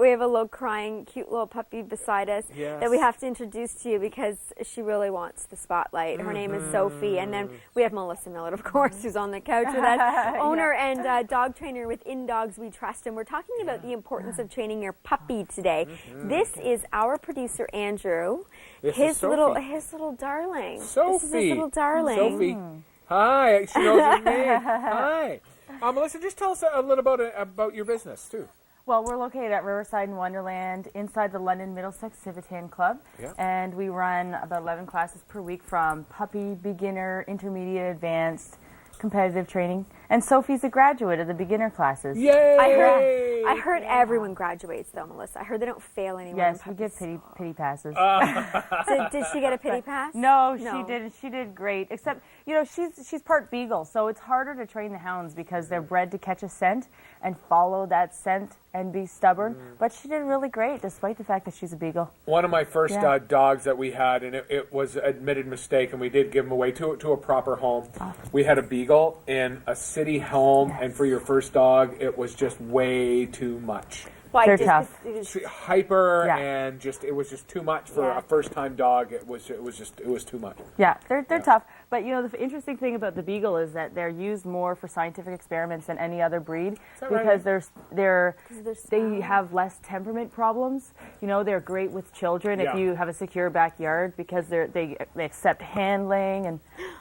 we have a little crying, cute little puppy beside us that we have to introduce to you because she really wants the spotlight. Her name is Sophie. And then we have Melissa Millett, of course, who's on the couch with us, owner and dog trainer with In Dogs We Trust. And we're talking about the importance of training your puppy today. This is our producer, Andrew. His little darling. Sophie. This is his little darling. Sophie. Hi. She knows her name. Hi. Melissa, just tell us a little about your business, too. Well, we're located at Riverside and Wonderland inside the London Middlesex Civitan Club. And we run about 11 classes per week from puppy, beginner, intermediate, advanced, competitive training. And Sophie's a graduate of the beginner classes. Yay! I heard everyone graduates, though, Melissa. I heard they don't fail anyone. Yes, we give pity passes. Did she get a pity pass? No, she didn't. She did great. Except, she's part beagle, so it's harder to train the hounds because they're bred to catch a scent and follow that scent and be stubborn. But she did really great, despite the fact that she's a beagle. One of my first dogs that we had, and it was an admitted mistake, and we did give him away to a proper home. We had a beagle in a city home, and for your first dog, it was just way too much. Why? They're tough. Hyper and it was just too much for a first-time dog. It was too much. Yeah, they're tough. But the interesting thing about the beagle is that they're used more for scientific experiments than any other breed because they have less temperament problems. They're great with children if you have a secure backyard because they accept handling and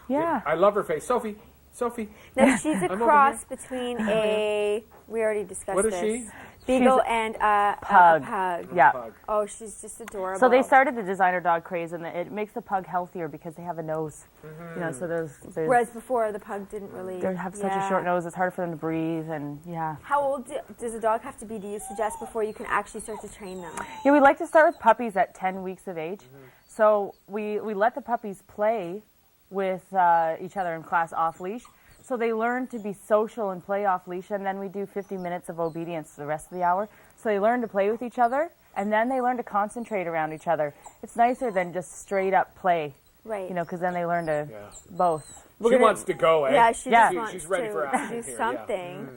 I love her face, Sophie. No, she's a cross between we already discussed this. What is she? Beagle and a pug. Yeah. Oh, she's just adorable. So they started the designer dog craze, and it makes the pug healthier because they have a nose. So there's whereas before the pug didn't really. They have such a short nose; it's harder for them to breathe, and How old does a dog have to be? Do you suggest before you can actually start to train them? Yeah, we like to start with puppies at 10 weeks of age. So we let the puppies play with each other in class off leash. So they learn to be social and play off leash, and then we do 50 minutes of obedience the rest of the hour. So they learn to play with each other, and then they learn to concentrate around each other. It's nicer than just straight up play, right? Because then they learn to both. She wants to go, eh? Yeah, she's ready for action do something.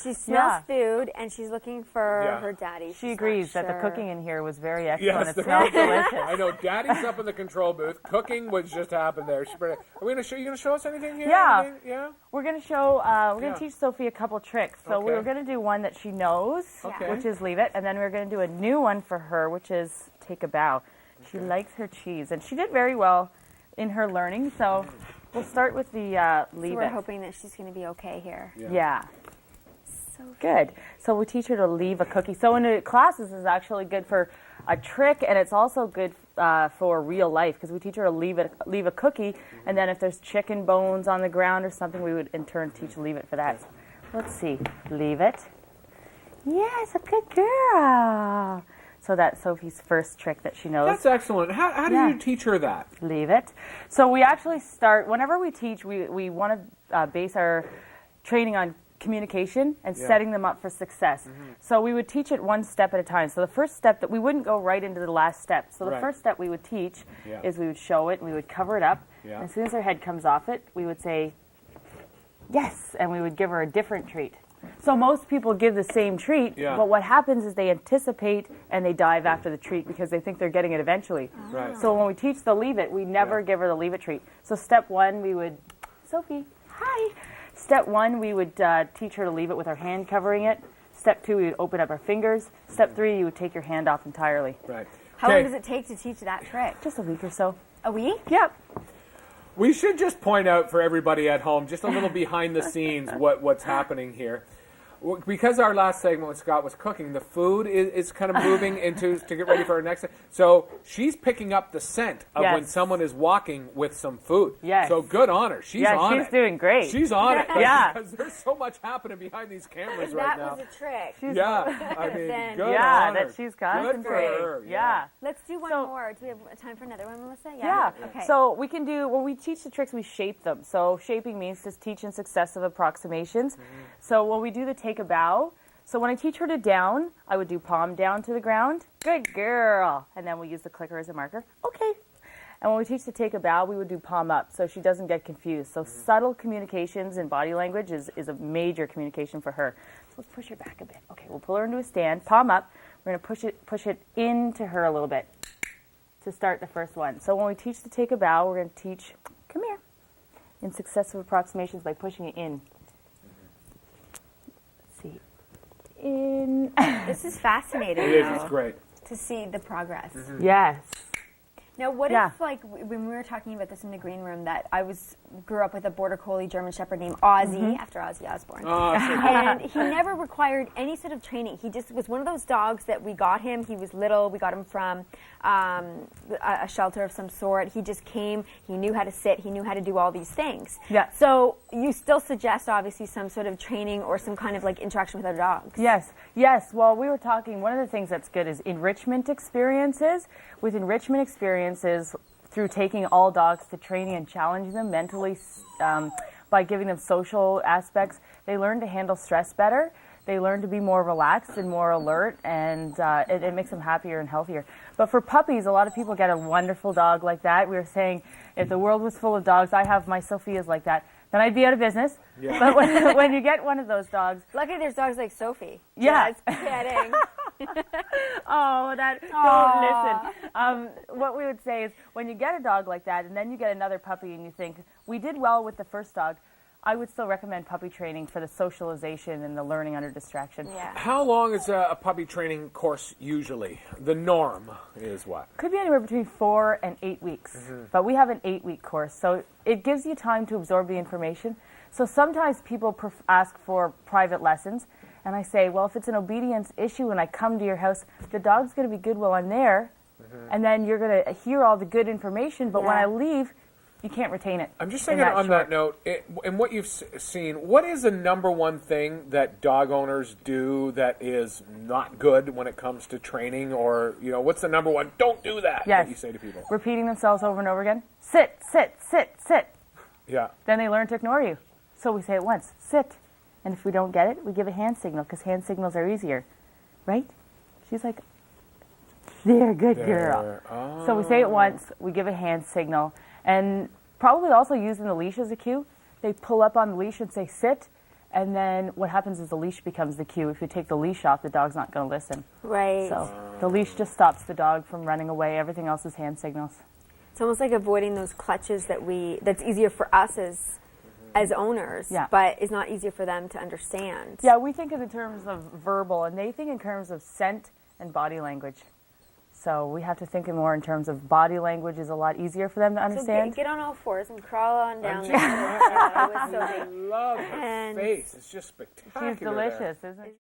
She smells food, and she's looking for her daddy. She agrees that the cooking in here was very excellent. It smells delicious. I know. Daddy's up in the control booth. Cooking was just happened there. Are we gonna show? You gonna show us anything here? Yeah. Yeah. We're gonna show. We're gonna teach Sophie a couple tricks. So we're gonna do one that she knows, which is leave it, and then we're gonna do a new one for her, which is take a bow. She likes her cheese, and she did very well in her learning. So. We'll start with the leave it. So we're hoping that she's going to be okay here. Yeah. So good. So we teach her to leave a cookie. So in the classes is actually good for a trick, and it's also good for real life because we teach her to leave a cookie, and then if there's chicken bones on the ground or something, we would in turn teach leave it for that. So let's see. Leave it. Yes, a good girl. So that's Sophie's first trick that she knows. That's excellent. How do you teach her that? Leave it. So we actually start, whenever we teach, we want to base our training on communication and setting them up for success. So we would teach it one step at a time. So the first step, that we wouldn't go right into the last step. So the first step we would teach is we would show it, and we would cover it up. And as soon as her head comes off it, we would say, yes, and we would give her a different treat. So most people give the same treat, but what happens is they anticipate and they dive after the treat because they think they're getting it eventually. Right. So when we teach the leave it, we never give her the leave it treat. So step one, we would, Sophie, hi. Step one, we would teach her to leave it with her hand covering it. Step two, we would open up our fingers. Step three, you would take your hand off entirely. Right. How long does it take to teach that trick? Just a week or so. A week? Yep. We should just point out for everybody at home, just a little behind the scenes, what's happening here. Because our last segment with Scott was cooking, the food is kind of moving to get ready for our next. So she's picking up the scent of when someone is walking with some food. Yes. So good on her. She's on it. She's doing great. She's on it. Yeah. Because there's so much happening behind these cameras right now. That was a trick. I mean, good on her. That she's concentrating. Good for her. Yeah. Let's do one more. Do we have time for another one, Melissa? Yeah. Okay. So we can do, when we teach the tricks, we shape them. So shaping means just teaching successive approximations. So when we do the take a bow, so when I teach her to down, I would do palm down to the ground. Good girl. And then we use the clicker as a marker. Okay. And when we teach to take a bow, we would do palm up so she doesn't get confused. So subtle communications and body language is a major communication for her. So let's push her back a bit. Okay, we'll pull her into a stand, palm up. we're going to push it into her a little bit to start the first one. So when we teach to take a bow, we're going to teach, come here, in successive approximations by pushing it in. Let's see. In. This is fascinating. It is. It's great. To see the progress. Yes. Now, what if, like, when we were talking about this in the green room, that I grew up with a border collie German Shepherd named Ozzy, after Ozzy Osbourne. Oh, and he never required any sort of training. He just was one of those dogs that we got him. He was little. We got him from a shelter of some sort. He just came. He knew how to sit. He knew how to do all these things. Yeah. So you still suggest, obviously, some sort of training or some kind of, like, interaction with other dogs. Yes. Well, we were talking, one of the things that's good is enrichment experiences. With enrichment experiences, through taking all dogs to training and challenging them mentally by giving them social aspects, they learn to handle stress better. They learn to be more relaxed and more alert, and it makes them happier and healthier. But for puppies, a lot of people get a wonderful dog like that. We were saying, if the world was full of dogs, I have my Sophias like that, then I'd be out of business. Yeah. But when you get one of those dogs... Luckily, there's dogs like Sophie. Yeah. Just kidding. Don't listen. What we would say is, when you get a dog like that, and then you get another puppy, and you think, we did well with the first dog, I would still recommend puppy training for the socialization and the learning under distraction. Yeah. How long is a puppy training course usually? The norm is what? Could be anywhere between 4 and 8 weeks, but we have an 8-week course, so it gives you time to absorb the information. So sometimes people ask for private lessons, and I say, well, if it's an obedience issue and I come to your house, the dog's going to be good while I'm there, and then you're going to hear all the good information, but when I leave, you can't retain it. I'm just thinking on that note, in what you've seen, what is the number one thing that dog owners do that is not good when it comes to training? Or, what's the number one, don't do that, that you say to people? Repeating themselves over and over again. Sit, sit, sit, sit. Yeah. Then they learn to ignore you. So we say it once, sit. And if we don't get it, we give a hand signal, because hand signals are easier. Right? She's like, there, good girl. Oh. So we say it once, we give a hand signal. And probably also using the leash as a cue. They pull up on the leash and say, sit. And then what happens is the leash becomes the cue. If you take the leash off, the dog's not going to listen. Right. So the leash just stops the dog from running away. Everything else is hand signals. It's almost like avoiding those clutches that's easier for us as owners, but is not easier for them to understand. Yeah, we think in terms of verbal, and they think in terms of scent and body language. So we have to think more in terms of body language is a lot easier for them to understand. So get on all fours and crawl on down there. I love her face. It's just spectacular. She's delicious, isn't she?